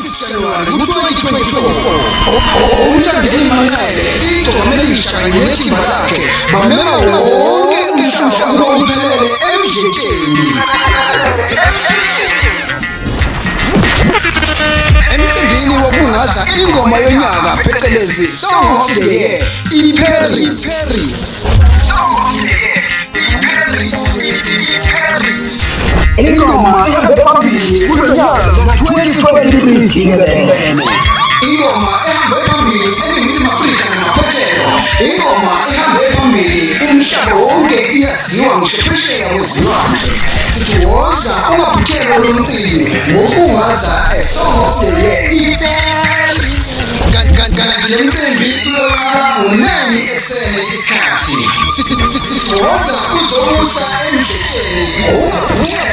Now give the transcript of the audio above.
January 2024 umthandeni Manele igqomelisha kanye nethimba lakhe bamema wonke umhlaba uphelele emjekeni. Emcimbini wokubungaza ingoma yonyaka phecelezi Song of the Year iParis. Ingoma ehambe phambili kulonyaka ka-2023 jikelele. Ingoma ehambe phambili eNingizimu Afrika namaphethelo. Ingoma ehambe phambili umhlaba wonke iyaziwa ngisho phesheya kwezilwandle. Sithi woza ungaphuthelwa lo mcimbi ngokubungaza a-Song of the Year iParis. Kanti le mcimbi iyoqala ngo-9 ekuseni isikhathi. Sithi woza uzobusa emdletheni ungaphuthela.